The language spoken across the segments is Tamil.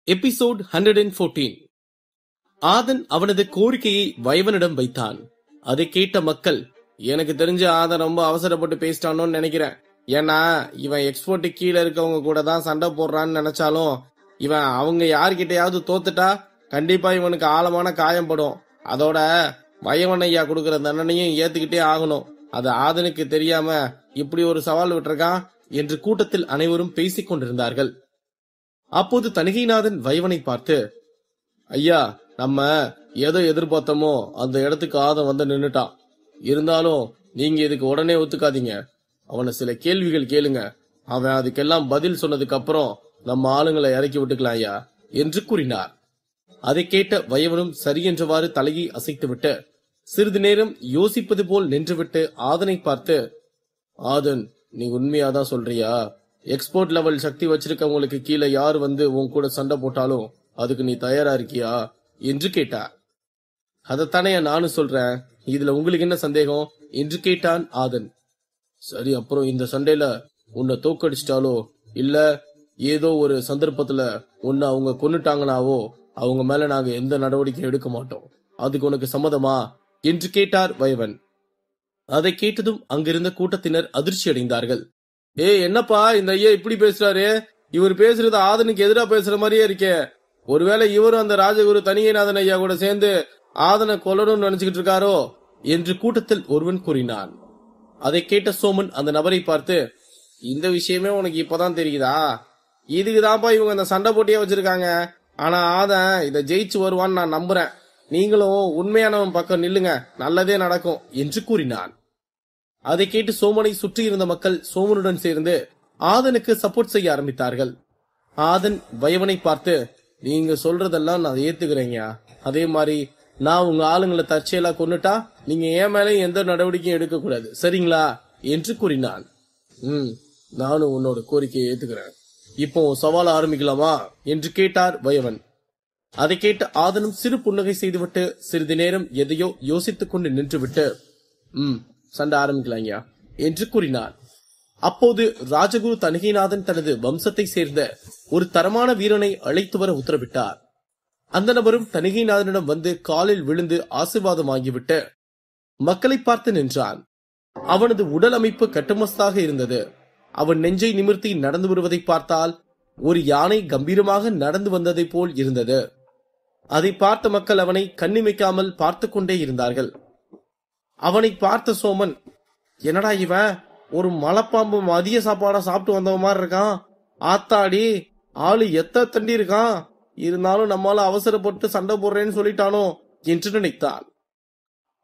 எபிசோட் 114. ஆதன் அவனது கோரிக்கையை வயவனிடம் வைத்தான். அதை கேட்ட மக்கள், எனக்கு தெரிஞ்ச ஆதன் ரொம்ப அவசரப்பட்டு பேசிட்டானோன்னு நினைக்கிறேன். ஏன்னா இவன் எக்ஸ்போர்ட் கீழே இருக்கவங்க கூட தான் சண்டை போடுறான்னு நினைச்சாலும் இவன் அவங்க யார்கிட்டயாவது தோத்துட்டா கண்டிப்பா இவனுக்கு ஆழமான காயம் படும். அதோட வயவன் ஐயா கொடுக்கற தண்டனையும் ஏத்துக்கிட்டே ஆகணும். அது ஆதனுக்கு தெரியாம இப்படி ஒரு சவால் விட்டுருக்கான் என்று கூட்டத்தில் அனைவரும் பேசிக் கொண்டிருந்தார்கள். அப்போது தணிகைநாதன் வயவனை பார்த்து, ஐயா, நம்ம எதை எதிர்பார்த்தோமோ அந்த இடத்துக்கு ஆதன் வந்து நின்னுட்டான். இருந்தாலும் நீங்க இதுக்கு உடனே ஒத்துக்காதீங்க. அவனை சில கேள்விகள் கேளுங்க. அவன் அதுக்கெல்லாம் பதில் சொன்னதுக்கு அப்புறம் நம்ம ஆளுங்களை இறக்கி விட்டுக்கலாம் ஐயா என்று கூறினார். அதை கேட்ட வயவனும் சரியென்றவாறு தலையை அசைத்துவிட்டு சிறிது நேரம் யோசிப்பது போல் நின்றுவிட்டு ஆதனை பார்த்து, ஆதன், நீ உண்மையாதான் சொல்றியா? எக்ஸ்போர்ட் லெவல் சக்தி வச்சிருக்கவங்களுக்கு கீழே யார் வந்து உன் கூட சண்டை போட்டாலும் அதுக்கு நீ தயாரா இருக்கியா என்று கேட்டார். அதைத்தானே நானும் சொல்றேன், இதுல உங்களுக்கு என்ன சந்தேகம் என்று கேட்டான் ஆதன். சரி, அப்புறம் இந்த சண்டையில உன்னை தோக்கடிச்சிட்டாலோ இல்ல ஏதோ ஒரு சந்தர்ப்பத்துல உன்னை அவங்க கொன்னுட்டாங்கனாவோ அவங்க மேல நாங்க எந்த நடவடிக்கையும் எடுக்க மாட்டோம். அதுக்கு உனக்கு சம்மதமா என்று கேட்டார் வயவன். அதை கேட்டதும் அங்கிருந்த கூட்டத்தினர் அதிர்ச்சி அடைந்தார்கள். என்னப்பா இந்த ஐயா இப்படி பேசுறாரு? இவர் பேசுறது ஆதனுக்கு எதிராக பேசுற மாதிரியே இருக்கே. ஒருவேளை இவரும் அந்த ராஜகுரு தணிகைநாதன் ஐயா கூட சேர்ந்து ஆதனை கொல்லணும்னு நினைச்சுக்கிட்டு இருக்காரோ என்று கூட்டத்தில் ஒருவன் கூறினான். அதை கேட்ட சோமன் அந்த நபரை பார்த்து, இந்த விஷயமே உனக்கு இப்பதான் தெரியுதா? இதுக்குதான்ப்பா இவங்க அந்த சண்டை போட்டியே வச்சிருக்காங்க. ஆனா ஆதன் இதை ஜெயிச்சு வருவான்னு நான் நம்புறேன். நீங்களும் உண்மையானவன் பக்கம் நில்லுங்க, நல்லதே நடக்கும் என்று கூறினான். அதை கேட்டு சோமனை சுற்றி இருந்த மக்கள் சோமனுடன் சேர்ந்து ஆதனுக்கு சப்போர்ட் செய்ய ஆரம்பித்தார்கள். ஆதன் வயவனை பார்த்து, நீங்க சொல்றதெல்லாம் நான் ஏத்துக்கிறேங்க. அதே மாதிரி நான் உங்க ஆளுங்களை தற்செயலா கொன்னுட்டா நீங்க என் மேலே எந்த நடவடிக்கையும் எடுக்க கூடாது, சரிங்களா என்று கூறினான். நானும் உன்னோட கோரிக்கையை ஏத்துக்கிறேன். இப்போ சவால் ஆரம்பிக்கலாமா என்று கேட்டார் வயவன். அதை கேட்ட ஆதனும் சிறு புன்னகை செய்துவிட்டு சிறிது நேரம் எதையோ யோசித்துக் கொண்டு நின்றுவிட்டு, சண்டை ஆரம்பிக்கலாங்க என்று கூறினார். அப்போது ராஜகுரு தணிகைநாதன் தனது வம்சத்தை சேர்ந்த ஒரு தரமான வீரனை அழைத்து வர உத்தரவிட்டார். அந்த நபரும் தணிகைநாதனிடம் வந்து காலில் விழுந்து ஆசீர்வாதம் வாங்கிவிட்டு மக்களை பார்த்து நின்றான். அவனது உடல் அமைப்பு கட்டுமஸ்தாக இருந்தது. அவன் நெஞ்சை நிமிர்த்தி நடந்து வருவதை பார்த்தால் ஒரு யானை கம்பீரமாக நடந்து வந்ததை போல் இருந்தது. அதை பார்த்த மக்கள் அவனை கண்ணிமைக்காமல் பார்த்து கொண்டே இருந்தார்கள். அவனை பார்த்த சோமன், என்னடா இவன் ஒரு மலைப்பாம்பு மதிய சாப்பாடா சாப்பிட்டு வந்தவ மாதிரி இருக்கான். ஆத்தாடி, ஆளு எத்த தண்டி இருக்கான். இருந்தாலும் நம்மால அவசரப்பட்டு சண்டை போடுறேன்னு சொல்லிட்டானோ என்று நினைத்தான்.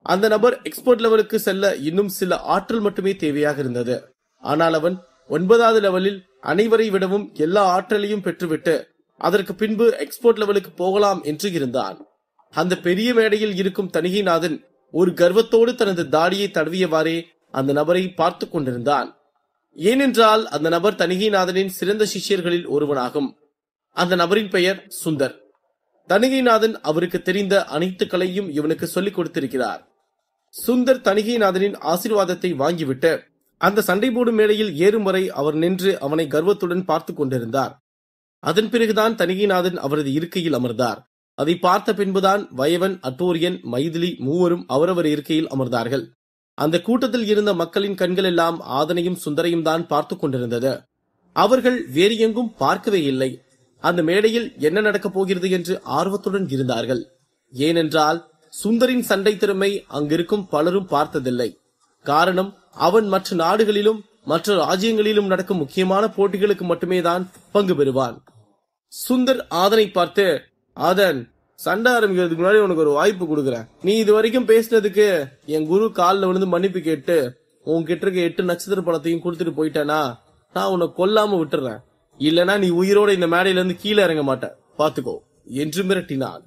அந்த நபர் எக்ஸ்போர்ட் லெவலுக்கு செல்ல இன்னும் சில ஆற்றல் மட்டுமே தேவையாக இருந்தது. ஆனால் அவன் 9வது லெவலில் அனைவரை விடவும் எல்லா ஆற்றலையும் பெற்றுவிட்டு அதற்கு பின்பு எக்ஸ்போர்ட் லெவலுக்கு போகலாம் என்று இருந்தான். அந்த பெரிய மேடையில் இருக்கும் தணிகைநாதன் ஒரு கர்வத்தோடு தனது தாடியை தடவியவாறே அந்த நபரை பார்த்து கொண்டிருந்தான். ஏனென்றால் அந்த நபர் தணிகைநாதனின் சிறந்த சிஷ்யர்களில் ஒருவனாகும். அந்த நபரின் பெயர் சுந்தர். தணிகைநாதன் அவருக்கு தெரிந்த அனைத்து கலையும் இவனுக்கு சொல்லிக் கொடுத்திருக்கிறார். சுந்தர் தணிகைநாதனின் ஆசீர்வாதத்தை வாங்கிவிட்டு அந்த சண்டை போடும் மேடையில் ஏறும் வரை அவர் நின்று அவனை கர்வத்துடன் பார்த்து கொண்டிருந்தார். அதன் பிறகுதான் தணிகைநாதன் அவரது இருக்கையில் அமர்ந்தார். அதை பார்த்த பின்புதான் வயவன், அட்டோரியன், மைதிலி மூவரும் அவரவர் இருக்கையில் அமர்ந்தார்கள். அந்த கூட்டத்தில் இருந்த மக்களின் கண்கள் எல்லாம் ஆதனையும் சுந்தரையும் தான் பார்த்து கொண்டிருந்தது. அவர்கள் வேறு எங்கும் பார்க்கவே இல்லை. அந்த மேடையில் என்ன நடக்கப் போகிறது என்று ஆர்வத்துடன் இருந்தார்கள். ஏனென்றால் சுந்தரின் சண்டை திறமை அங்கிருக்கும் பலரும் பார்த்ததில்லை. காரணம், அவன் மற்ற நாடுகளிலும் மற்ற ராஜ்யங்களிலும் நடக்கும் முக்கியமான போட்டிகளுக்கு மட்டுமே தான் பங்கு பெறுவான். சுந்தர் ஆதனை பார்த்து, ஆதன், சண்டை ஆரம்பிக்கிறதுக்கு முன்னாடி உனக்கு ஒரு வாய்ப்பு கொடுக்குறேன். நீ இது வரைக்கும் பேசினதுக்கு என் குரு காலில் விழுந்து மன்னிப்பு கேட்டு உன்கிட்ட இருக்க 8 நட்சத்திர பழத்தையும் கொடுத்துட்டு போயிட்டேனா நான் உன்னை கொல்லாம விட்டுறேன். இல்லனா நீ உயிரோட இந்த மேடையில இருந்து கீழே இறங்க மாட்ட, பாத்துக்கோ என்று மிரட்டினான்.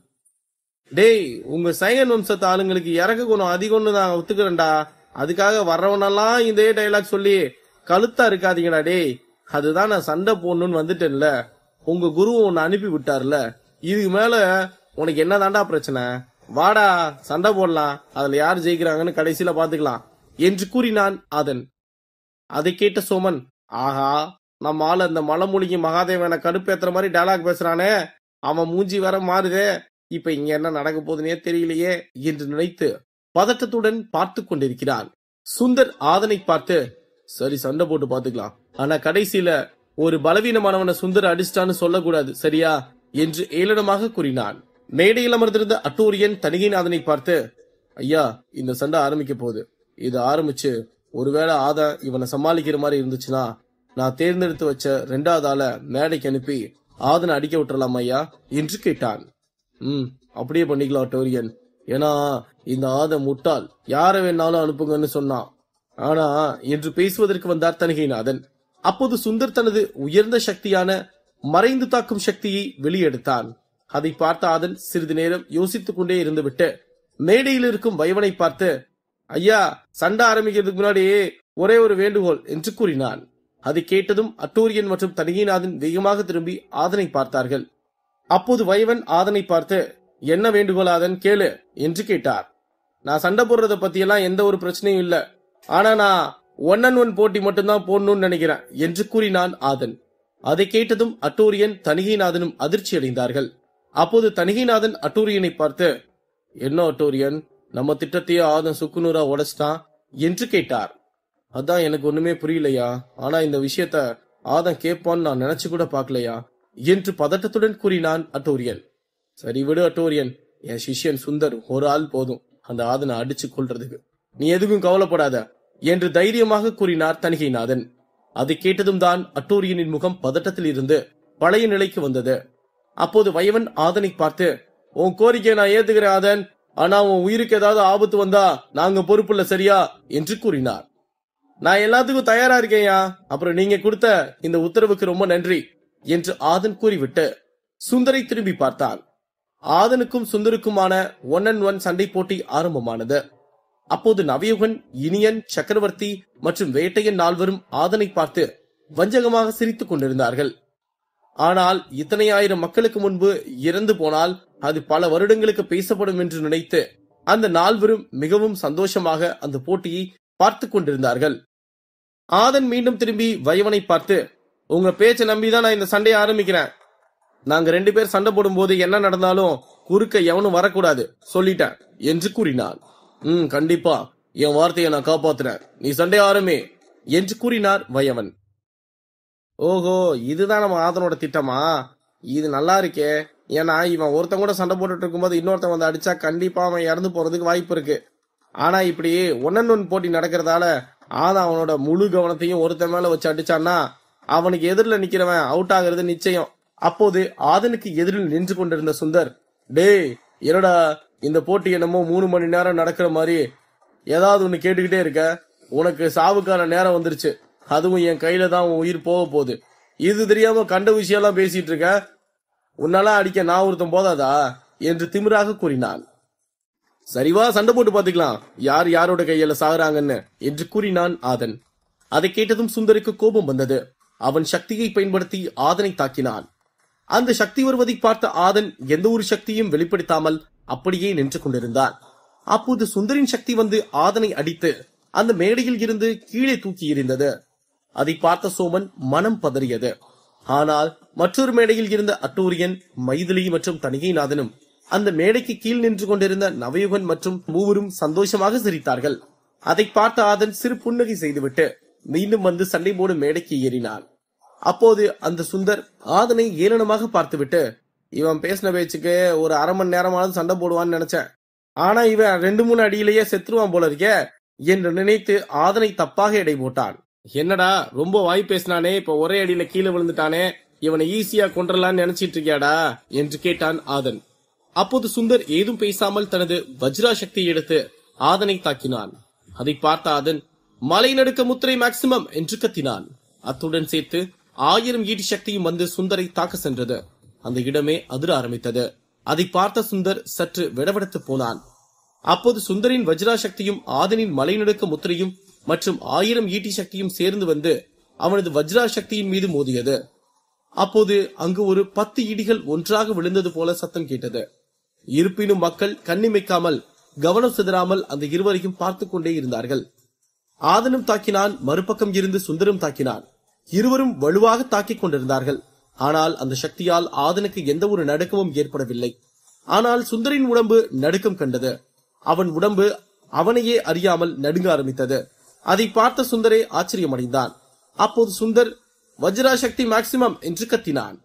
டேய், உங்க சையன் வம்சத்து ஆளுங்களுக்கு இறக்க குணம் அதிகம்னு நான் ஒத்துக்கிறேன்டா. அதுக்காக வர்றவனெல்லாம் இதே டைலாக் சொல்லி கழுத்தா இருக்காதீங்கடா. டேய், அதுதான் நான் சண்டை போடணும்னு வந்துட்டேன்ல. உங்க குரு உன்னை அனுப்பி விட்டார்ல. இதுக்கு மேல உனக்கு என்ன தாண்டா பிரச்சனை? வாடா, சண்டை போடலாம். அதுல யார் ஜெயிக்கிறாங்கன்னு கடைசியில பாத்துக்கலாம் என்று கூறினான் ஆதன். அதை கேட்ட சோமன், ஆஹா, நம்ம ஆளு அந்த மலைமூலிகை மகாதேவனை கடுப்பேத்துற மாதிரி டயலாக் பேசுறானே, அவன் மூஞ்சி வர மாறுதே, இப்ப இங்க என்ன நடக்க போதுன்னே தெரியலையே என்று நினைத்து பதட்டத்துடன் பார்த்து கொண்டிருக்கிறான். சுந்தர் ஆதனை பார்த்து, சரி சண்டை போட்டு பாத்துக்கலாம், ஆனா கடைசியில ஒரு பலவீனமானவனை சுந்தர் அடிச்சிட்டான்னு சொல்லக்கூடாது, சரியா என்று ஏளனமாக கூறினான். மேடையில் அமர்ந்திருந்த அட்டூரியன் தணிகைநாதனை பார்த்து, ஐயா இந்த சண்டை ஆரம்பிக்க போகுது, இது ஆரம்பிச்சு ஒருவேளை ஆதன் இவனை சமாளிக்கிற மாதிரி இருந்துச்சுன்னா நான் தேர்ந்தெடுத்து வச்ச 2வது ஆளை மேடைக்கு அனுப்பி ஆதனை அடிக்க விட்டுறலாம் ஐயா என்று கேட்டான். அப்படியே பண்ணிக்கலாம் அட்டூரியன், ஏன்னா இந்த ஆதன் முட்டாள், யாரை வேணாலும் அனுப்புங்கன்னு சொன்னான். ஆனா என்று பேசுவதற்கு வந்தார் தணிகைநாதன். அப்போது சுந்தர் தனது உயர்ந்த சக்தியான மறைந்து தாக்கும் சக்தியை வெளியெடுத்தான். அதை பார்த்த ஆதன் சிறிது நேரம் யோசித்துக் கொண்டே இருந்துவிட்டு மேடையில் இருக்கும் வைவனை பார்த்து, ஐயா சண்டை ஆரம்பிக்கிறதுக்கு முன்னாடி ஒரே ஒரு வேண்டுகோள் என்று கூறினான். அதை கேட்டதும் அட்டூரியன் மற்றும் தணிகைநாதன் வேகமாக திரும்பி ஆதனை பார்த்தார்கள். அப்போது வைவன் ஆதனை பார்த்து, என்ன வேண்டுகோள் ஆதன், கேளு என்று கேட்டார். நான் சண்டை போடுறத பத்தியெல்லாம் எந்த ஒரு பிரச்சனையும் இல்ல, ஆனா நான் 1-on-1 போட்டி மட்டும்தான் போடணும்னு நினைக்கிறேன் என்று கூறினான் ஆதன். அதை கேட்டதும் அட்டூரியன் தணிகைநாதனும் அதிர்ச்சி அடைந்தார்கள். அப்போது தணிகைநாதன் அட்டூரியனை பார்த்து, என்ன அட்டூரியன், நம்ம திட்டத்தையே ஆதன் சுக்குநூறா உடைச்சிட்டான் என்று கேட்டார். அதான் எனக்கு ஒண்ணுமே புரியலையா, ஆனா இந்த விஷயத்த ஆதன் கேட்பான்னு நான் நினைச்சு கூட பாக்கலையா என்று பதட்டத்துடன் கூறினான் அட்டூரியன். சரி விடு அட்டூரியன், என் சிஷ்யன் சுந்தர் ஒரு ஆள் போதும் அந்த ஆதனை அடிச்சு கொள்றதுக்கு, நீ எதுக்கும் கவலைப்படாத என்று தைரியமாக கூறினார் தணிகைநாதன். அதை கேட்டதும் தான் அட்டூரியனின் முகம் பதட்டத்தில் இருந்து பழைய நிலைக்கு வந்தது. அப்போது வைவன் ஆதனை பார்த்து, உன் கோரிக்கையை நான் ஏத்துக்கிறேன் ஆதன், ஆனா உன் உயிருக்கு ஏதாவது ஆபத்து வந்தா நாங்க பொறுப்புள்ள, சரியா என்று கூறினார். நான் எல்லாத்துக்கும் தயாரா இருக்கேன்யா, அப்புறம் நீங்க கொடுத்த இந்த உத்தரவுக்கு ரொம்ப நன்றி என்று ஆதன் கூறிவிட்டு சுந்தரை திரும்பி பார்த்தான். ஆதனுக்கும் சுந்தருக்குமான 1-on-1 சண்டை போட்டி ஆரம்பமானது. அப்போது நவயுகன், இனியன், சக்கரவர்த்தி மற்றும் வேட்டையன் 4வரும் ஆதனை பார்த்து வஞ்சகமாக சிரித்துக் கொண்டிருந்தார்கள். ஆனால் இத்தனை ஆயிரம் மக்களுக்கு முன்பு இறந்து போனால் அது பல வருடங்களுக்கு பேசப்படும் என்று நினைத்து அந்த 4வரும் மிகவும் சந்தோஷமாக அந்த போட்டியை பார்த்து கொண்டிருந்தார்கள். ஆதன் மீண்டும் திரும்பி வைவனை பார்த்து, உங்க பேச்சை நம்பிதான் நான் இந்த சண்டையை ஆரம்பிக்கிறேன். நாங்க 2 பேர் சண்டை போடும் போது என்ன நடந்தாலும் குறுக்க எவனும் வரக்கூடாது, சொல்லிட்டேன் என்று கூறினான். கண்டிப்பா என் வார்த்தையை நான் காப்பாத்துறேன், நீ சண்டை ஆரம்பி என்று கூறினார் வையவன். ஓஹோ, இதுதான் நம்ம ஆதனோட திட்டமா, இது நல்லா இருக்கே. ஏன்னா இவன் ஒருத்தன் கூட சண்டை போட்டுட்டு இருக்கும்போது இன்னொருத்தன் வந்து அடிச்சா கண்டிப்பா அவன் இறந்து போறதுக்கு வாய்ப்பு இருக்கு. ஆனா இப்படி 1-on-1 போட்டி நடக்கிறதால ஆதன் அவனோட முழு கவனத்தையும் ஒருத்தன் மேல வச்சு அடிச்சான்னா அவனுக்கு எதிரில் நிக்கிறவன் அவுட் ஆகிறது நிச்சயம். அப்போது ஆதனுக்கு எதிரில் நின்று கொண்டிருந்த சுந்தர், டேய் என்னடா இந்த போட்டி என்னமோ 3 மணி நேரம் நடக்கிற மாதிரி ஏதாவது ஒண்ணு கேட்டுக்கிட்டே இருக்க, உனக்கு சாவுக்கான நேரம் வந்துருச்சு, அதுவும் என் கையில தான் உன் உயிர் போக போகுது, இது தெரியாம கண்ட விஷயம் எல்லாம் பேசிட்டு இருக்க, உன்னால அடிக்க நான் ஒருத்தன் போதாதா என்று திமிராக கூறினான். சரிவா சண்டை போட்டு பாத்துக்கலாம், யார் யாரோட கையில சாகுறாங்கன்னு என்று கூறினான் ஆதன். அதை கேட்டதும் சுந்தருக்கு கோபம் வந்தது. அவன் சக்தியை பயன்படுத்தி ஆதனை தாக்கினான். அந்த சக்தி வருவதை பார்த்த ஆதன் எந்த ஒரு சக்தியும் வெளிப்படுத்தாமல் அப்படியே நின்று கொண்டிருந்தான். அப்போது சுந்தரின் சக்தி வந்து ஆதனை அடித்து அந்த மேடையில் இருந்து கீழே தூக்கி எறிந்தது. அதை பார்த்த சோமன் மனம் பதறியது. ஆனால் மற்றொரு மேடையில் இருந்த அட்டூரியன், மைதிலி மற்றும் தணிகைநாதனும் அந்த மேடைக்கு கீழ் நின்று கொண்டிருந்த நவயுகன் மற்றும் 3வரும் சந்தோஷமாக சிரித்தார்கள். அதை பார்த்த ஆதன் சிறு புன்னகை செய்துவிட்டு மீண்டும் வந்து சண்டை போடும் மேடைக்கு ஏறினான். அப்போது அந்த சுந்தர் ஆதனை ஏளனமாக பார்த்துவிட்டு, இவன் பேசின பேச்சுக்கு ஒரு அரை மணி நேரமாவது சண்டை போடுவான்னு நினைச்சேன், ஆனா இவன் 2-3 அடியிலேயே செத்துருவான் போல இருக்கே என்று நினைத்து ஆதனை தப்பாக எடை போட்டான். என்னடா ரொம்ப வாய் பேசினானே, இப்ப ஒரே அடியில கீழே விழுந்துட்டானே, இவனை ஈஸியா கொன்றலான்னு நினைச்சிட்டு இருக்கியாடா என்று கேட்டான் ஆதன். அப்போது சுந்தர் ஏதும் பேசாமல் தனது வஜ்ரா சக்தியை எடுத்து ஆதனை தாக்கினான். அதை பார்த்த ஆதன், மலை நடுக்க முத்திரை மேக்சிமம் என்று கத்தினான். அத்துடன் சேர்த்து 1000 ஈட்டி சக்தியும் வந்து சுந்தரை தாக்க சென்றது. அந்த இடமே அதிர ஆரம்பித்தது. அதை பார்த்த சுந்தர் சற்று விடவெடுத்து போனான். அப்போது சுந்தரின் வஜ்ரா சக்தியும் ஆதனின் மலை நடுக்க முத்திரையும் மற்றும் 1000 ஈட்டி சக்தியும் சேர்ந்து வந்து அவனது வஜ்ரா சக்தியின் மீது மோதியது. அப்போது அங்கு ஒரு 10 இடிகள் ஒன்றாக விழுந்தது போல சத்தம் கேட்டது. இருப்பினும் மக்கள் கண்ணிமைக்காமல் கவனம் சிதறாமல் அந்த இருவரையும் பார்த்து கொண்டே இருந்தார்கள். ஆதனும் தாக்கினான், மறுபக்கம் இருந்து சுந்தரும் தாக்கினான். இருவரும் வலுவாக தாக்கிக் கொண்டிருந்தார்கள். ஆனால் அந்த சக்தியால் ஆதனுக்கு எந்த ஒரு நடுக்கமும் ஏற்படவில்லை. ஆனால் சுந்தரின் உடம்பு நடுக்கம் கண்டது. அவன் உடம்பு அவனையே அறியாமல் நடுங்க ஆரம்பித்தது. அதை பார்த்த சுந்தரே ஆச்சரியமடைந்தான். அப்போது சுந்தர் வஜ்ரா சக்தி மேக்சிமம் என்று கத்தினான்.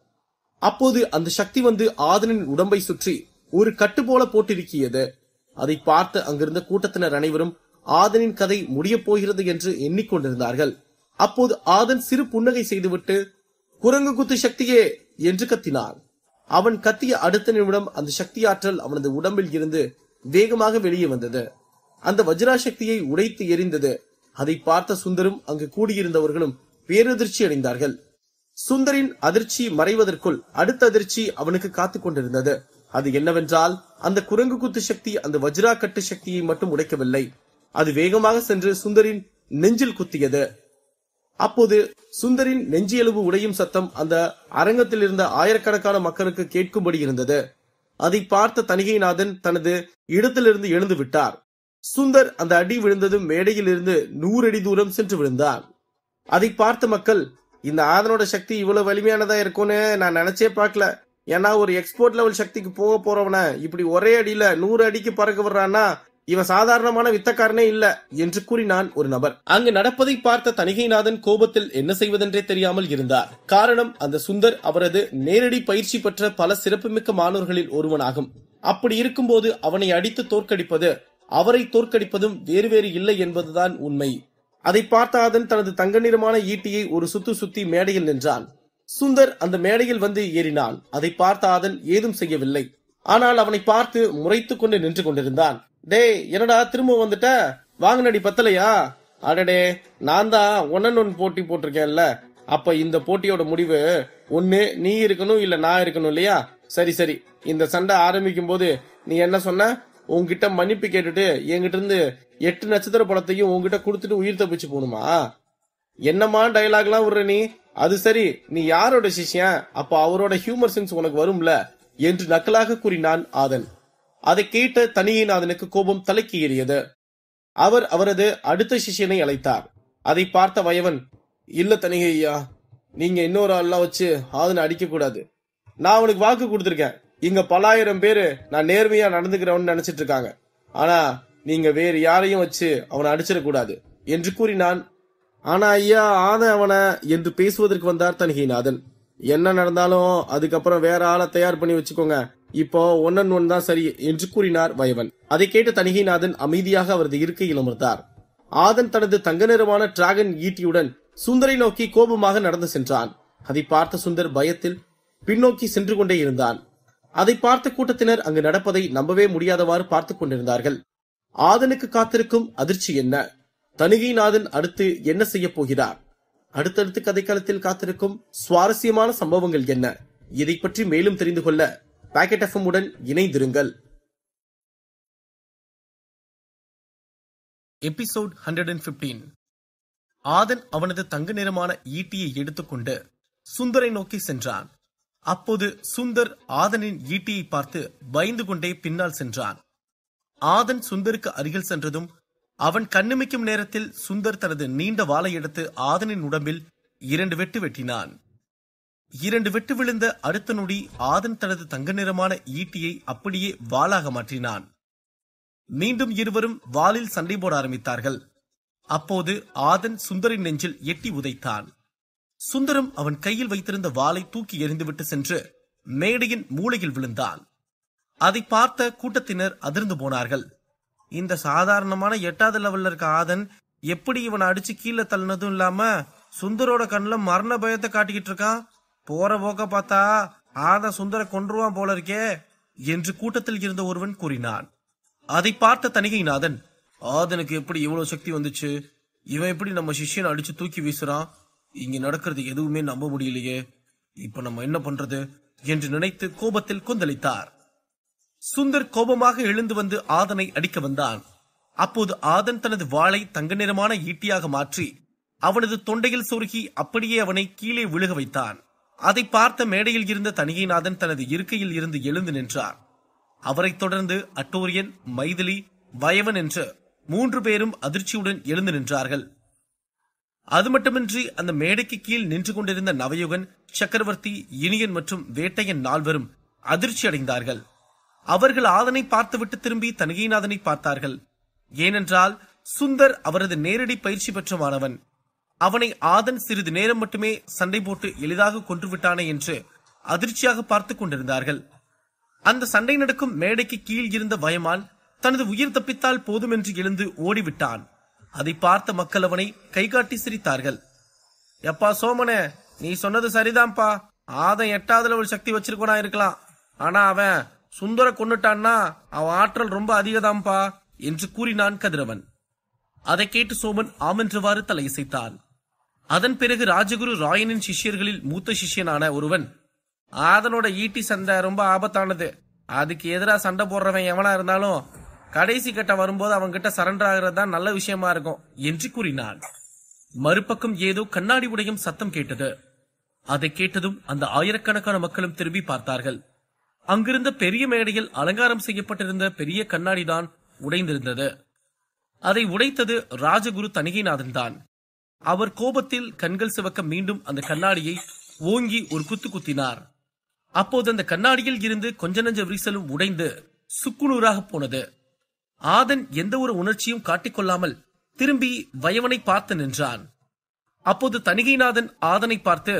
அப்போது அந்த சக்தி வந்து ஆதனின் உடம்பை சுற்றி ஒரு கட்டு போல போட்டிருக்கியது. அதை பார்த்து அங்கிருந்த கூட்டத்தினர் அனைவரும் ஆதனின் கதை முடியப் போகிறது என்று எண்ணிக்கொண்டிருந்தார்கள். அப்போது ஆதன் சிறு புன்னகை செய்துவிட்டு குரங்கு குத்து சக்தியே என்று கத்தினான். அவன் கத்திய அடுத்த நிமிடம் அந்த சக்தி ஆற்றல் அவனது உடம்பில் இருந்து வேகமாக வெளியே வந்தது. அந்த வஜ்ரா சக்தியை உடைத்து எரிந்தது. அதை பார்த்த சுந்தரும் அங்கு கூடியிருந்தவர்களும் பேரதிர்ச்சி அடைந்தார்கள். சுந்தரின் அதிர்ச்சி மறைவதற்குள் அடுத்த அதிர்ச்சி அவனுக்கு காத்துக் கொண்டிருந்தது. அது என்னவென்றால், அந்த குரங்கு குத்து சக்தி அந்த வஜ்ரா கட்டு சக்தியை மட்டும் உடைக்கவில்லை, அது வேகமாக சென்று சுந்தரின் நெஞ்சில் குத்தியது. அப்போது சுந்தரின் நெஞ்சியெலும்பு உடையும் சத்தம் அந்த அரங்கத்தில் இருந்த ஆயிரக்கணக்கான மக்களுக்கு கேட்கும்படி இருந்தது. அதை பார்த்த தணிகைநாதன் தனது இடத்திலிருந்து எழுந்து விட்டார். சுந்தர் அந்த அடி விழுந்ததும் மேடையில் இருந்து 100 அடி தூரம் சென்று விழுந்தான். அதை பார்த்த மக்கள், இந்த ஆதனோட சக்தி இவ்வளவு வலிமையானதா இருக்கும்னு நான் நினைச்சே பார்க்கல. ஏன்னா ஒரு எக்ஸ்போர்ட் லெவல் சக்திக்கு போக போறவன இப்படி ஒரே அடியில 100 அடிக்கு பறக்க விடுறான்னா இவன் சாதாரணமான வித்தக்காரனே இல்ல என்று கூறினான் ஒரு நபர். அங்கு நடப்பதை பார்த்த தணிகைநாதன் கோபத்தில் என்ன செய்வதென்றே தெரியாமல் இருந்தார். காரணம், அந்த சுந்தர் அவரது நேரடி பயிற்சி பெற்ற பல சிறப்புமிக்க மாணவர்களில் ஒருவனாகும். அப்படி இருக்கும்போது அவனை அடித்து தோற்கடிப்பது அவரை தோற்கடிப்பதும் வேறு வேறு இல்லை என்பதுதான் உண்மை. அதை பார்த்த ஆதன் தனது தங்க நிறமான ஈட்டியை ஒரு சுத்து சுத்தி மேடையில் நின்றான். சுந்தர் அந்த மேடையில் வந்து ஏறினான். அதை பார்த்த ஆதன் ஏதும் செய்யவில்லை. ஆனால் அவனை பார்த்து முறைத்துக் கொண்டு நின்று கொண்டிருந்தான். டேய், என்னடா திரும்ப வந்துட்ட? வாங்கினடி பத்தலையா? அடடே, நான் தான் 1-on-1 போட்டி போட்டிருக்கேன்ல. அப்ப இந்த போட்டியோட முடிவு ஒண்ணு நீ இருக்கணும், இல்ல நான் இருக்கணும் இல்லையா? சரி சரி, இந்த சண்டை ஆரம்பிக்கும் போது நீ என்ன சொன்ன? உன்கிட்ட மன்னிப்பு கேட்டுட்டு என்கிட்ட இருந்து 8 நட்சத்திர படத்தையும் உன்கிட்ட கொடுத்துட்டு உயிர் தப்பிச்சு போகணுமா? என்னமா டயலாக் எல்லாம் விடுற நீ? அது சரி, நீ யாரோட சிஷ்யன்? அப்ப அவரோட ஹியூமர் சென்ஸ் உனக்கு வரும்ல என்று நக்கலாக கூறினான் ஆதன். அதை கேட்ட தணிகைநாதனுக்கு கோபம் தலைக்கு ஏறியது. அவர் அவரது அடுத்த சிஷ்யனை அழைத்தார். அதை பார்த்த வயவன், இல்ல தணிகை ஐயா, நீங்க இன்னொரு ஆள்லாம் வச்சு ஆதனை அடிக்க கூடாது. நான் அவனுக்கு வாக்கு கொடுத்திருக்கேன். இங்க பல ஆயிரம் பேரு நான் நேர்மையா நடந்துக்கிறவன்னு நினைச்சிட்டு இருக்காங்க. ஆனா நீங்க வேறு யாரையும் வச்சு அவனை அடிச்சிடக்கூடாது என்று கூறினான். ஆனா ஐயா, ஆதன் அவனை என்று பேசுவதற்கு வந்தார் தணிகைநாதன். என்ன நடந்தாலும் அதுக்கப்புறம் வேற ஆளை தயார் பண்ணி வச்சுக்கோங்க. இப்போ 1-on-1 தான் சரி என்று கூறினார் வயவன். அதை கேட்ட தணிகைநாதன் அமைதியாக அவரது இருக்கையில் அமர்ந்தார். ஆதன் தனது தங்க நிறமான டிராகன் ஈட்டியுடன் சுந்தரை நோக்கி கோபமாக நடந்து சென்றான். அதை பார்த்த சுந்தர் பயத்தில் பின்னோக்கி சென்று கொண்டே இருந்தான். அதை பார்த்த கூட்டத்தினர் அங்கு நடப்பதை நம்பவே முடியாதவாறு பார்த்துக் கொண்டிருந்தார்கள். ஆதனுக்கு காத்திருக்கும் அதிர்ச்சி என்ன? தணிகைநாதன் அடுத்து என்ன செய்ய போகிறார்? அடுத்தடுத்து கதைக்களத்தில் காத்திருக்கும் சுவாரஸ்யமான சம்பவங்கள் என்ன? இதை பற்றி மேலும் தெரிந்து கொள்ள பாக்கெட் எஃப்எம் உடன் இணைந்திருங்கள். எபிசோட் 115. ஆதன் அவனது தங்க நிறமான ஈட்டியை எடுத்துக்கொண்டு சுந்தரை நோக்கி சென்றான். அப்போது சுந்தர் ஆதனின் ஈட்டியை பார்த்து பயந்து கொண்டே பின்னால் சென்றான். ஆதன் சுந்தருக்கு அருகில் சென்றதும் அவன் கண்ணிமைக்கும் நேரத்தில் சுந்தர் தனது நீண்ட வாளை எடுத்து ஆதனின் உடம்பில் 2 வெட்டு வெட்டினான். 2 வெட்டு விழுந்த அடுத்த நொடி ஆதன் தனது தங்க நிறமான ஈட்டியை அப்படியே வாளாக மாற்றினான். மீண்டும் இருவரும் வாளில் சண்டை போட ஆரம்பித்தார்கள். அப்போது ஆதன் சுந்தரின் நெஞ்சில் எட்டி உதைத்தான். சுந்தரம் அவன் கையில் வைத்திருந்த வாளை தூக்கி எறிந்துவிட்டு சென்று மேடையின் மூலையில் விழுந்தான். அதை பார்த்த கூட்டத்தினர் அதிர்ந்து போனார்கள். இந்த சாதாரணமான 8வது லெவல்ல இருக்க ஆதன் எப்படி இவனை அடிச்சு கீழே தள்ளினதும் இல்லாம சுந்தரோட கண்ணுல மரண பயத்தை காட்டிக்கிட்டு இருக்கான். போற போக்க பார்த்தா ஆதன் சுந்தர கொன்றுவான் போல இருக்கே என்று கூட்டத்தில் இருந்த ஒருவன் கூறினான். அதை பார்த்த தணிகைநாதன், ஆதனுக்கு எப்படி இவ்வளவு சக்தி வந்துச்சு? இவன் எப்படி நம்ம சிஷ்யனை அடிச்சு தூக்கி வீசுறான்? இங்க நடக்கிறது எதுவுமே நம்ப முடியலையே. இப்ப நம்ம என்ன பண்றது என்று நினைத்து கோபத்தில் கொந்தளித்தார். சுந்தர் கோபமாக எழுந்து வந்து ஆதனை அடிக்க வந்தான். அப்போது ஆதன் தனது வாளை தங்க நிறமான ஈட்டியாக மாற்றி அவனது தொண்டையில் சொருகி அப்படியே அவனை கீழே விழுக வைத்தான். அதை பார்த்த மேடையில் இருந்த தணிகைநாதன் தனது இருக்கையில் இருந்து எழுந்து நின்றார். அவரைத் தொடர்ந்து அட்டோரியன், மைதிலி, வயவன் என்று 3 பேரும் அதிர்ச்சியுடன் எழுந்து நின்றார்கள். அது மட்டுமின்றி அந்த மேடைக்கு கீழ் நின்று கொண்டிருந்த நவயுகன், சக்கரவர்த்தி, இனியன் மற்றும் வேட்டையன் நால்வரும் அதிர்ச்சி அடைந்தார்கள். அவர்கள் ஆதனை பார்த்துவிட்டு திரும்பி தணிகைநாதனை பார்த்தார்கள். ஏனென்றால் சுந்தர் அவரது நேரடி பயிற்சி பெற்ற மாணவன். அவனை ஆதன் சிறிது நேரம் மட்டுமே சண்டை போட்டு எளிதாக கொன்றுவிட்டானே என்று அதிர்ச்சியாக பார்த்து கொண்டிருந்தார்கள். அந்த சண்டை நடக்கும் மேடைக்கு கீழ் இருந்த வயமான் தனது உயிர் தப்பித்தால் போதும் என்று எழுந்து ஓடிவிட்டான். அதை பார்த்த மக்கள் அவனை கைகாட்டி சிரித்தார்கள். எப்பா சோமனே, நீ சொன்னது சரிதான்ப்பா. ஆதன் 8வது லெவல் சக்தி வச்சிருக்கனா இருக்கலாம். ஆனா அவன் சுந்தர கொன்னுட்டான்னா அவன் ஆற்றல் ரொம்ப அதிகதான்ப்பா என்று கூறினான் கதிரவன். அதை கேட்டு சோமன் ஆமென்றவாறு தலையசைத்தான். அதன் பிறகு ராஜகுரு ராயனின் சிஷ்யர்களில் மூத்த சிஷ்யனான ஒருவன், ஆதனோட ஈட்டி சண்டை ரொம்ப ஆபத்தானது. அதுக்கு எதிராக சண்டை போடுறவன் எவனா இருந்தாலும் கடைசி கட்ட வரும்போது அவன்கிட்ட சரண்டர் ஆகிறது தான் நல்ல விஷயமா இருக்கும் என்று கூறினான். மறுபக்கம் ஏதோ கண்ணாடி உடையும் சத்தம் கேட்டது. அதை கேட்டதும் அந்த ஆயிரக்கணக்கான மக்களும் திரும்பி பார்த்தார்கள். அங்கிருந்த பெரிய மேடையில் அலங்காரம் செய்யப்பட்டிருந்த பெரிய கண்ணாடி தான் உடைந்திருந்தது. அதை உடைத்தது ராஜகுரு தணிகைநாதன் தான். அவர் கோபத்தில் கண்கள் சிவக்க மீண்டும் அந்த கண்ணாடியை ஓங்கி ஒரு குத்து குத்தினார். அப்போது அந்த கண்ணாடியில் இருந்து கொஞ்ச நஞ்ச விரிசலும் உடைந்து சுக்குநூறாக போனது. ஆதன் எந்த ஒரு உணர்ச்சியும் காட்டிக்கொள்ளாமல் திரும்பி வயவனை பார்த்து நின்றான். அப்போது தணிகைநாதன் ஆதனை பார்த்து,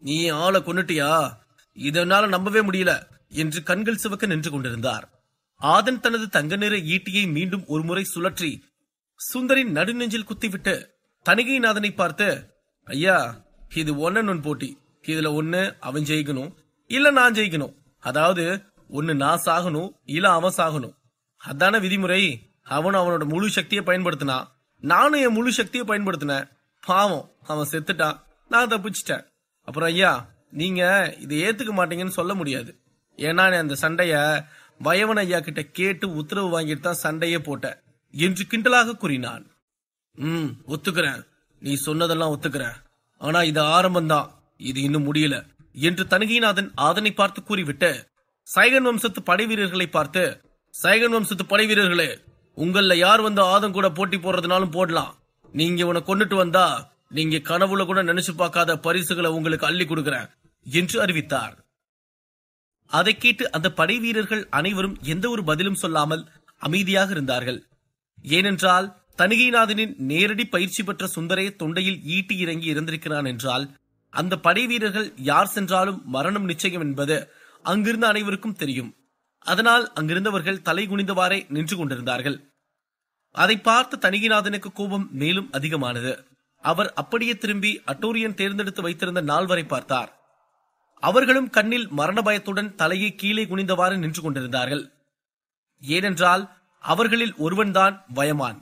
நீ ஆளை கொன்னுட்டியா? இதனால நம்பவே முடியல என்று கண்கள் சிவக்க நின்று கொண்டிருந்தார். ஆதன் தனது தங்க நிற ஈட்டியை மீண்டும் ஒருமுறை சுழற்றி சுந்தரின் நடுநெஞ்சில் குத்திவிட்டு தணிகைநாதனை பார்த்து, ஐயா, இது 1-on-1 போட்டி. இதுல ஒண்ணு அவன் ஜெயிக்கணும், இல்ல நான் ஜெயிக்கணும். அதாவது ஒண்ணு நான் சாகணும், இல்ல அவன் சாகணும். அதான விதிமுறை. அவனும் அவனோட முழு சக்தியை பயன்படுத்தினான், நானும் என் முழு சக்தியை பயன்படுத்தினேன். பாவம், அவன் செத்துட்டான், நான் தப்பிச்சிட்டேன். அப்புறம் ஐயா, நீங்க இதை ஏத்துக்க மாட்டீங்கன்னு சொல்ல முடியாது. ஏன்னா அந்த சண்டைய வயவன் ஐயா கிட்ட கேட்டு உத்தரவு வாங்கிட்டு தான் சண்டையே போட்டேன் என்று கிண்டலாக கூறினான். ஒத்துக்கிறேன், நீ சொன்னதெல்லாம் ஒத்துக்கிறேன். ஆனா இது ஆரம்பம்தான், இது இன்னும் முடியல என்று தணிகைநாதன் ஆதனை பார்த்து கூறிவிட்டு சைகன் வம்சத்து படை வீரர்களை பார்த்து, சைகன் வம்சத்து படை வீரர்களே, உங்கள யார் வந்து ஆதம் கூட போட்டி போடுறதுனாலும் போடலாம். நீங்க இவனை கொண்டுட்டு வந்தா நீங்க கனவுல கூட நினைச்சு பார்க்காத பரிசுகளை உங்களுக்கு அள்ளி கொடுக்கிறேன் என்று அறிவித்தார். அதை கேட்டு அந்த படை வீரர்கள் அனைவரும் எந்த ஒரு பதிலும் சொல்லாமல் அமைதியாக இருந்தார்கள். ஏனென்றால் தணிகைநாதனின் நேரடி பயிற்சி பெற்ற சுந்தரே தொண்டையில் ஈட்டி இறங்கி இறந்திருக்கிறான் என்றால் அந்த படை வீரர்கள் யார் சென்றாலும் மரணம் நிச்சயம் என்பது அங்கிருந்த அனைவருக்கும் தெரியும். அதனால் அங்கிருந்தவர்கள் தலை குனிந்தவாறே நின்று கொண்டிருந்தார்கள். அதை பார்த்த தணிகைநாதனுக்கு கோபம் மேலும் அதிகமானது. அவர் அப்படியே திரும்பி அட்டோரியன் தேர்ந்தெடுத்து வைத்திருந்த நால்வரை பார்த்தார். அவர்களும் கண்ணில் மரண பயத்துடன் தலையை கீழே குனிந்தவாறு நின்று கொண்டிருந்தார்கள். ஏனென்றால் அவர்களில் ஒருவன்தான் வயமான்.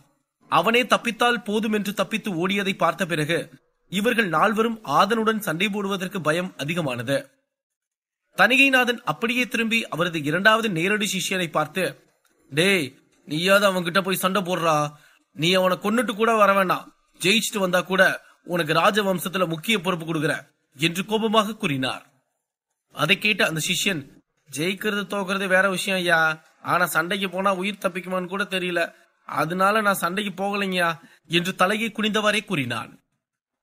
அவனே தப்பித்தால் போதும் என்று தப்பித்து ஓடியதை பார்த்த பிறகு இவர்கள் நால்வரும் ஆதனுடன் சண்டை போடுவதற்கு பயம் அதிகமானது. தணிகைநாதன் அப்படியே திரும்பி அவரது 2வது நேரடி சிஷ்யனை பார்த்து, டேய், நீயாவது அவன்கிட்ட போய் சண்டை போடுறா. நீ அவனை கொன்னுட்டு கூட வர வேண்டாம், ஜெயிச்சுட்டு வந்தா கூட உனக்கு ராஜவம்சத்துல முக்கிய பொறுப்பு கொடுக்கிற என்று கோபமாக கூறினார். அதை கேட்ட அந்த சிஷ்யன், ஜெயிக்கிறது தோக்கிறது வேற விஷயம் ஐயா, ஆனா சண்டைக்கு போனா உயிர் தப்பிக்குமான்னு கூட தெரியல, அதனால நான் சண்டைக்கு போகலைங்கயா என்று தலையை குனிந்தவாறே கூறினான்.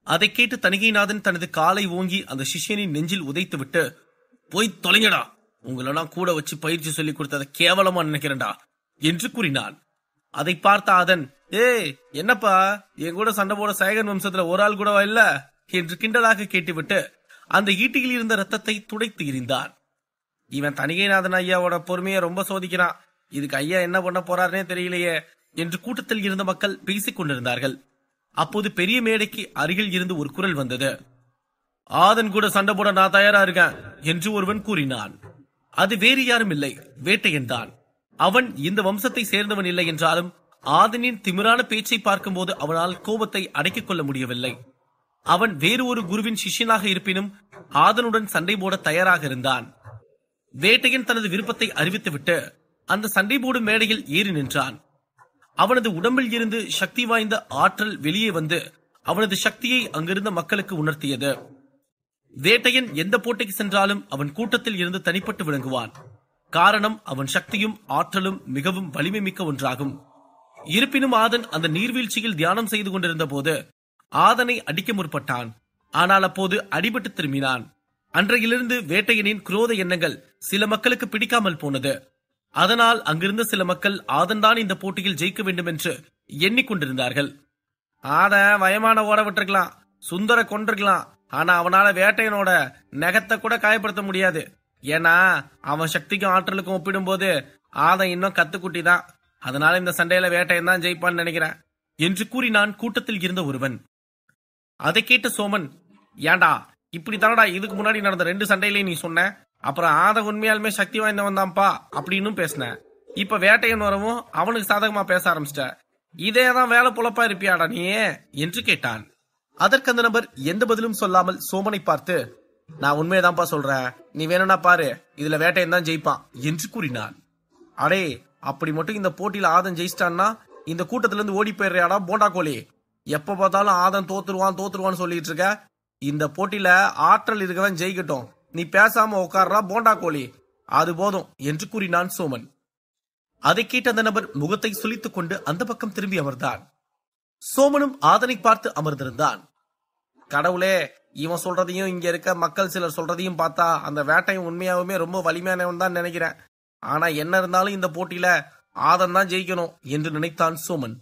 அதை கேட்டு தணிகைநாதன் தனது காலை ஓங்கி அந்த சிஷ்யனின் நெஞ்சில் உதைத்து விட்டு, போய் தொலைங்கடா, உங்களெல்லாம் கூட வச்சு பயிற்சி சொல்லி கொடுத்ததை கேவலமா நினைக்கிறேன்டா என்று கூறினான். அதை பார்த்த ஆதன், ஏய் என்னப்பா, என் கூட சண்டை போட சைகன் வம்சத்துல ஒரு ஆள் கூடவா இல்ல என்று கிண்டலாக கேட்டுவிட்டு அந்த ஈட்டியில் இருந்த ரத்தத்தை துடைத்து எறிந்தான். இவன் தணிகைநாதன் ஐயாவோட பொறுமையை ரொம்ப சோதிக்கிறான், இதுக்கு ஐயா என்ன பண்ண போறாருன்னே தெரியலையே என்று கூட்டத்தில் இருந்த மக்கள் பேசிக் கொண்டிருந்தார்கள். அப்போது பெரிய மேடைக்கு அருகில் இருந்து ஒரு குரல் வந்தது. ஆதன் கூட சண்டை போட நான் தயாரா இருக்கேன் என்று ஒருவன் கூறினான். அது வேறு யாரும் இல்லை, வேட்டையன் தான். அவன் இந்த வம்சத்தை சேர்ந்தவன் இல்லை என்றாலும் ஆதனின் திமிரான பேச்சை பார்க்கும்போது அவனால் கோபத்தை அடக்கிக் கொள்ள முடியவில்லை. அவன் வேறு ஒரு குருவின் சிஷ்யனாக இருப்பினும் ஆதனுடன் சண்டை போட தயாராக இருந்தான். வேட்டையன் தனது விருப்பத்தை அறிவித்துவிட்டு அந்த சண்டை போடும் மேடையில் ஏறி நின்றான். அவனது உடம்பில் இருந்து சக்தி வாய்ந்த ஆற்றல் வெளியே வந்து அவனது சக்தியை அங்கிருந்த மக்களுக்கு உணர்த்தியது. வேட்டையன் எந்த போட்டிக்கு சென்றாலும் அவன் கூட்டத்தில் இருந்து தனிப்பட்டு விளங்குவான். காரணம், அவன் சக்தியும் ஆற்றலும் மிகவும் வலிமை மிக்க ஒன்றாகும். இருப்பினும் ஆதன் அந்த நீர்வீழ்ச்சியில் தியானம் செய்து கொண்டிருந்த போது ஆதனை அடிக்க முற்பட்டான். ஆனால் அப்போது அடிபட்டு திரும்பினான். அன்றையிலிருந்து வேட்டையனின் குரோத எண்ணங்கள் சில மக்களுக்கு பிடிக்காமல் போனது. அதனால் அங்கிருந்த சில மக்கள் ஆதன் தான் இந்த போட்டியில் ஜெயிக்க வேண்டும் என்று எண்ணிக்கொண்டிருந்தார்கள். ஆதன் வயமான ஓட விட்டுருக்கலாம், சுந்தர கொண்டிருக்கலாம், ஆனா அவனால வேட்டையனோட நகத்தை கூட காயப்படுத்த முடியாது. ஏன்னா அவன் சக்திக்கும் ஆற்றலுக்கும் ஒப்பிடும் போது ஆதன் இன்னும் கத்துக்குட்டி தான். அதனால இந்த சண்டையில வேட்டையன் தான் ஜெயிப்பான்னு நினைக்கிறேன் என்று கூறினான் கூட்டத்தில் இருந்த ஒருவன். அதை கேட்ட சோமன், ஏண்டா இப்படி தானடா இதுக்கு முன்னாடி நடந்த 2 சண்டையிலையும் நீ சொன்ன, அப்புறம் ஆதன் உண்மையாலுமே சக்தி வாய்ந்தவன் தான்ப்பா அப்படின்னு பேசின. இப்ப வேட்டையன் வரவும் அவனுக்கு சாதகமா பேச ஆரம்பிச்சிட்ட. இதேதான் வேலை பொழப்பா இருப்பியாடா நீ என்று கேட்டான். அதற்கு அந்த நபர் எந்த பதிலும் சொல்லாமல் சோமனை பார்த்து, நான் உண்மையதான்ப்பா சொல்றேன், நீ வேணும்னா பாரு, இதுல வேட்டையன் தான் ஜெயிப்பான் என்று கூறினான். அடே, அப்படி மட்டும் இந்த போட்டியில ஆதன் ஜெயிச்சிட்டான்னா இந்த கூட்டத்துல இருந்து ஓடி போயிடுறியாடா போண்டா கோழி. எப்ப பார்த்தாலும் ஆதன் தோத்துருவான்னு சொல்லிட்டு இருக்க. இந்த போட்டியில ஆற்றல் இருக்கவன் ஜெயிக்கட்டும், நீ பேசாம உட்கார்றா போண்டா கோழி, அது போதும் என்று கூறினான் சோமன். அதை கேட்ட அந்த நபர் முகத்தை சுளித்துக் கொண்டு அந்த பக்கம் திரும்பி அமர்ந்தான். சோமனும் ஆதனை பார்த்து அமர்ந்திருந்தான். கடவுளே, இவன் சொல்றதையும் இங்க இருக்க மக்கள் சிலர் சொல்றதையும் பார்த்தா அந்த வேட்டையும் உண்மையாவுமே ரொம்ப வலிமையானவன் தான் நினைக்கிறேன். ஆனா என்ன இருந்தாலும் இந்த போட்டியில ஆதன் தான் ஜெயிக்கணும் என்று நினைத்தான் சோமன்.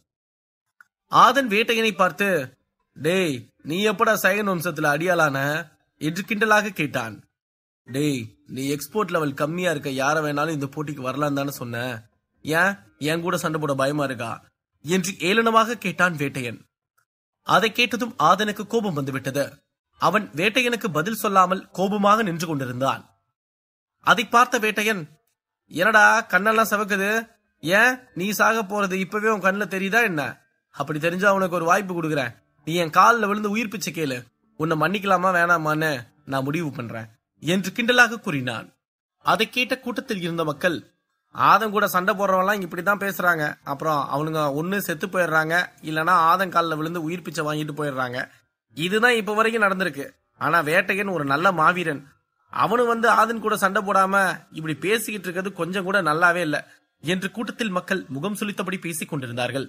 ஆதன் வேட்டையனை பார்த்து, டேய் நீ எப்படா சைகன் வம்சத்துல அடியாளான என்று கிண்டலாக கேட்டான். டேய், நீ எக்ஸ்போர்ட் லெவல் கம்மியா இருக்க யார வேணாலும் இந்த போட்டிக்கு வரலாம் தானே சொன்ன, ஏன் என் கூட சண்டை போட பயமா இருக்கா என்று ஏளனமாக கேட்டான் வேட்டையன். அதை கேட்டதும் ஆதனுக்கு கோபம் வந்துவிட்டது. அவன் வேட்டையனுக்கு பதில் சொல்லாமல் கோபமாக நின்று கொண்டிருந்தான். அதை பார்த்த வேட்டையன், என்னடா கண்ணெல்லாம் சவக்குது, ஏன் நீ சாக போறது இப்பவே உன் கண்ணுல தெரியுதா என்ன? அப்படி தெரிஞ்சா அவனுக்கு ஒரு வாய்ப்பு கொடுக்குறேன், நீ என் காலில் விழுந்து உயிர் பிச்சை கேளு, உன்னை மன்னிக்கலாமா வேணாமான்னு நான் முடிவு பண்றேன் என்று கிண்டலாக கூறினான். அதை கேட்ட கூட்டத்தில் இருந்த மக்கள், ஆதன் கூட சண்டை போடுறவங்களாம் இப்படிதான் பேசுறாங்க, அப்புறம் அவனுங்க ஒண்ணு செத்து போயிடுறாங்க, இல்லனா ஆதன் காலில் விழுந்து உயிர் பிச்சை வாங்கிட்டு போயிடுறாங்க. இதுதான் இப்ப வரைக்கும் நடந்திருக்கு. ஆனா வேட்டையன் ஒரு நல்ல மாவீரன், அவனு ஆதன் கூட சண்டை போடாம இப்படி பேசிக்கிட்டு இருக்கிறது கொஞ்சம் கூட நல்லாவே இல்ல என்று கூட்டத்தில் மக்கள் முகம் சுளித்தபடி பேசிக் கொண்டிருந்தார்கள்.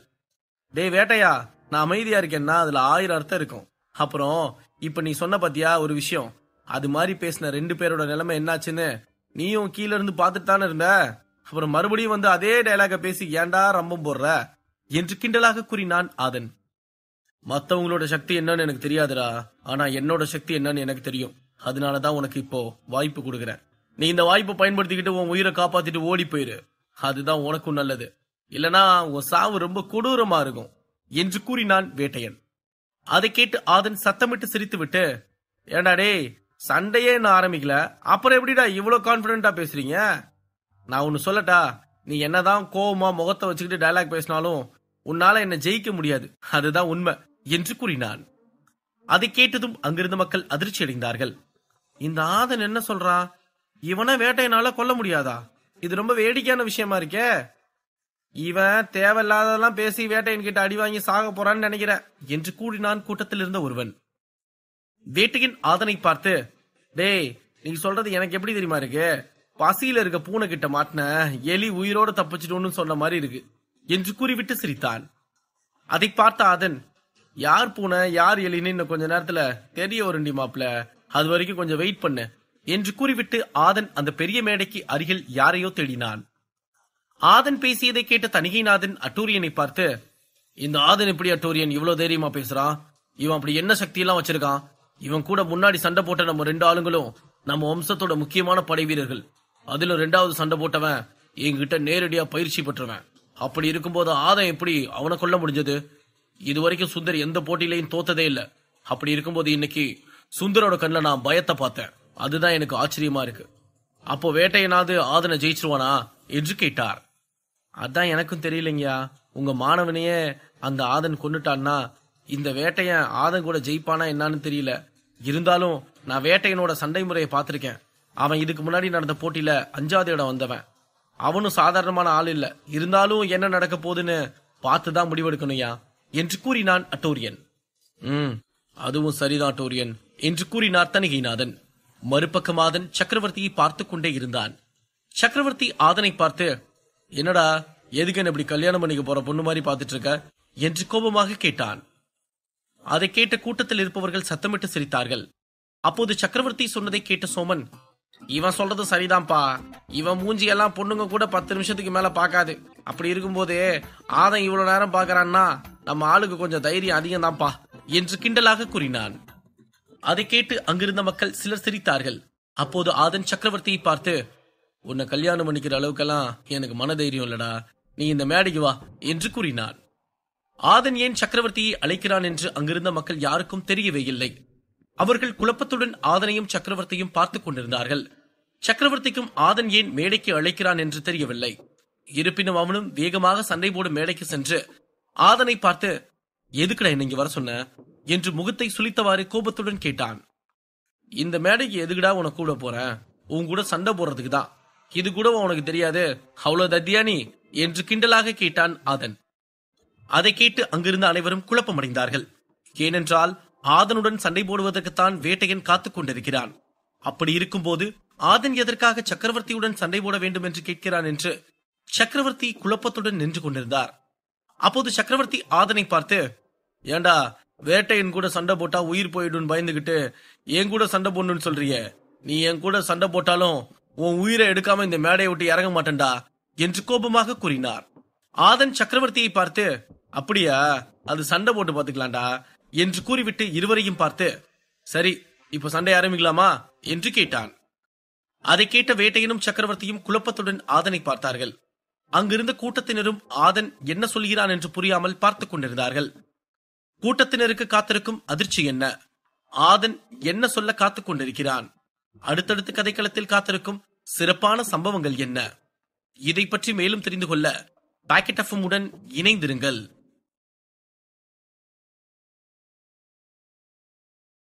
டே வேட்டையா, நான் அமைதியா இருக்கேன்னா அதுல 1000 அர்த்தம் இருக்கும். அப்புறம் இப்ப நீ சொன்ன பாத்தியா ஒரு விஷயம், அது மாதிரி பேசின 2 பேரோட நிலைமை என்னாச்சுன்னு நீயும் கீழ இருந்து பாத்துட்டு தானே இருந்த, அப்புறம் மறுபடியும் அதே டயலாக பேசி ஏண்டா ரம்பம் போடுற என்று கிண்டலாக கூறினான் ஆதன். மத்தவங்களோட சக்தி என்னன்னு எனக்கு தெரியாதுடா, ஆனா என்னோட சக்தி என்னன்னு எனக்கு தெரியும். அதனாலதான் உனக்கு இப்போ வாய்ப்பு கொடுக்குறேன். நீ இந்த வாய்ப்பை பயன்படுத்திக்கிட்டு உன் உயிரை காப்பாத்திட்டு ஓடி போயிரு, அதுதான் உனக்கும் நல்லது. இல்லனா உன் சாவு ரொம்ப கொடூரமா இருக்கும் என்று கூறினான் வேட்டையன். அதை கேட்டு ஆதன் சத்தமிட்டு சிரித்து விட்டு, ஏண்டா டே, சண்டையே நான் ஆரம்பிக்கல, அப்புறம் எப்படிடா இவ்வளவு கான்பிடண்டா பேசுறீங்க? நான் ஒன்னு சொல்லட்டா, நீ என்னதான் கோவமா முகத்தை வச்சுக்கிட்டு டயலாக் பேசினாலும் உன்னால என்ன ஜெயிக்க முடியாது, அதுதான் உண்மை என்று கூறினான். அதை கேட்டதும் அங்கிருந்த மக்கள் அதிர்ச்சி அடைந்தார்கள். இந்த ஆதன் என்ன சொல்றான், இவனை வேட்டையனால கொல்ல முடியாதா? இது ரொம்ப வேடிக்கையான விஷயமா இருக்கே. இவன் தேவையில்லாததெல்லாம் பேசி வேட்டையன் கிட்ட அடி வாங்கி சாக போறான்னு நினைக்கிறேன் என்று கூறினான் கூட்டத்தில் இருந்த ஒருவன். வேட்டையன் ஆதனை பார்த்து, டேய் நீ சொல்றது எனக்கு எப்படி தெரியுமா இருக்கு, பசியில இருக்க பூனை கிட்ட மாட்டின எலி உயிரோட தப்பிச்சிட்டோன்னு சொன்ன மாதிரி இருக்கு என்று கூறிவிட்டு சிரித்தான். அதை பார்த்த ஆதன், யார் பூனை யார் எலின்னு இன்னும் கொஞ்ச நேரத்துல தெரிய வருண்டி மாப்ள, அது வரைக்கும் கொஞ்சம் வெயிட் பண்ணு என்று கூறிவிட்டு ஆதன் அந்த பெரிய மேடைக்கு அருகில் யாரையோ தேடினான். ஆதன் பேசியதை கேட்ட தணிகைநாதன் அட்டூரியனை பார்த்து, இந்த ஆதன் எப்படி அட்டூரியன் இவ்வளவு தைரியமா பேசுறான், இவன் அப்படி என்ன சக்தி எல்லாம் வச்சிருக்கான்? இவன் கூட முன்னாடி சண்டை போட்ட நம்ம 2 ஆளுங்களும் நம்ம வம்சத்தோட முக்கியமான படை வீரர்கள், அதுல 2வது சண்டை போட்டவன் என்கிட்ட நேரடியா பயிற்சி பெற்றவன். அப்படி இருக்கும்போது ஆதன் எப்படி அவனை கொல்ல முடிஞ்சது? இது வரைக்கும் சுந்தர் எந்த போட்டியிலையும் தோத்ததே இல்ல. அப்படி இருக்கும்போது இன்னைக்கு சுந்தரோட கண்ணில் நான் பயத்தை பார்த்தேன், அதுதான் எனக்கு ஆச்சரியமா இருக்கு. அப்போ வேட்டையனாவது ஆதனை ஜெயிச்சிருவானா என்று கேட்டார். அதான் எனக்கும் தெரியலைங்கயா, உங்க மாணவனையே அந்த ஆதன் கொண்டுட்டான்னா இந்த வேட்டையன் ஆதன் கூட ஜெயிப்பானா என்னன்னு தெரியல. இருந்தாலும் நான் வேட்டையனோட சண்டை முறையை பார்த்திருக்கேன். அவன் இதுக்கு முன்னாடி நடந்த போட்டியில 5வது இடம் வந்தவன். அவனும் சாதாரணமான ஆள் இல்ல. இருந்தாலும் என்ன நடக்க போகுதுன்னு பார்த்துதான் முடிவெடுக்கணும்யா என்று கூறினான் அட்டூரியன். அதுவும் சரிதான் அட்டூரியன் என்று கூறினார் தணிகைநாதன். மறுபக்கம் ஆதன் சக்கரவர்த்தியை பார்த்து கொண்டே இருந்தான். சக்கரவர்த்தி ஆதனை பார்த்து, என்னடா எதுக்கு என்ன இப்படி கல்யாணம் பண்ணிக்க போற பொண்ணு மாதிரி பார்த்துட்டு இருக்க என்று கோபமாக கேட்டான். அதை கேட்ட கூட்டத்தில் இருப்பவர்கள் சத்தமிட்டு சிரித்தார்கள். அப்போது சக்கரவர்த்தி சொன்னதை கேட்ட சோமன், இவன் சொல்றது சரிதான்ப்பா. இவன் மூஞ்சி எல்லாம் பொண்ணுங்க கூட 10 நிமிஷத்துக்கு மேல பாக்காது. அப்படி இருக்கும்போது ஆதன் இவ்வளவு நேரம் பாக்குறான்னா நம்ம ஆளுக்கு கொஞ்சம் தைரியம் அதிகம் தான்ப்பா என்று கிண்டலாக கூறினான். அதை கேட்டு அங்கிருந்த மக்கள் சிலர் சிரித்தார்கள். அப்போது ஆதன் சக்கரவர்த்தியை பார்த்து, உன்னை கல்யாணம் பண்ணிக்கிற அளவுக்கெல்லாம் எனக்கு மனதைரியம் இல்லடா, நீ இந்த மேடைக்கு வா என்று கூறினான். ஆதன் ஏன் சக்கரவர்த்தியை அழைக்கிறான் என்று அங்கிருந்த மக்கள் யாருக்கும் தெரியவே இல்லை. அவர்கள் குழப்பத்துடன் ஆதனையும் சக்கரவர்த்தியும் பார்த்துக் கொண்டிருந்தார்கள். சக்கரவர்த்திக்கும் ஆதன் ஏன் மேடைக்கு அழைக்கிறான் என்று தெரியவில்லை. இருப்பினும் அவனும் வேகமாக சண்டை போடும் மேடைக்கு சென்று ஆதனை பார்த்து, எதுக்குடா என்ன இங்க வர சொன்ன என்று முகத்தை சுளித்தவாறு கோபத்துடன் கேட்டான். இந்த மேடைக்கு எதுக்குடா உனக்கு கூட போறேன், உன் கூட சண்டை போடுறதுக்கு தான். இது கூட உனக்கு தெரியாது, அவ்வளவு தத்தியா நீ என்று கிண்டலாக கேட்டான் ஆதன். அதை கேட்டு அங்கிருந்த அனைவரும் குழப்பமடைந்தார்கள். ஏனென்றால் ஆதனுடன் சண்டை போடுவதற்குத்தான் வேட்டையன் காத்துக் கொண்டிருக்கிறான். அப்படி இருக்கும்போது ஆதன் எதற்காக சக்கரவர்த்தியுடன் சண்டை போட வேண்டும் என்று கேட்கிறான் என்று சக்கரவர்த்தி குழப்பத்துடன் நின்று கொண்டிருந்தார். அப்போது சக்கரவர்த்தி ஆதனை பார்த்து, ஏண்டா வேட்டையன் கூட சண்டை போட்டா உயிர் போயிடும் பயந்துகிட்டு என் கூட சண்டை போடணும்னு சொல்றிய, நீ என் கூட சண்டை போட்டாலும் உன் உயிரை எடுக்காம இந்த மேடையை விட்டு இறங்க மாட்டேன்டா என்று கோபமாக கூறினார். ஆதன் சக்கரவர்த்தியை பார்த்து, அப்படியா, அது சண்டை போட்டு பாத்துக்கலாம்டா என்று கூறிவிட்டு இருவரையும் பார்த்து, சரி இப்ப சண்டை ஆரம்பிக்கலாமா என்று கேட்டான். அதை கேட்ட வேட்டையனும் சக்கரவர்த்தியும் குழப்பத்துடன் ஆதனை பார்த்தார்கள். அங்கிருந்த கூட்டத்தினரும் ஆதன் என்ன சொல்கிறான் என்று புரியாமல் பார்த்துக் கொண்டிருந்தார்கள். கூட்டத்தினருக்கு காத்திருக்கும் அதிர்ச்சி என்ன, ஆதன் என்ன சொல்ல காத்துக் கொண்டிருக்கிறான், அடுத்தடுத்து கதைக்களத்தில் காத்திருக்கும் சிறப்பான சம்பவங்கள் என்ன, இதை பற்றி மேலும் தெரிந்து கொள்ள பாக்கெட் எஃப்எம் உடன் இணைந்திருங்கள்.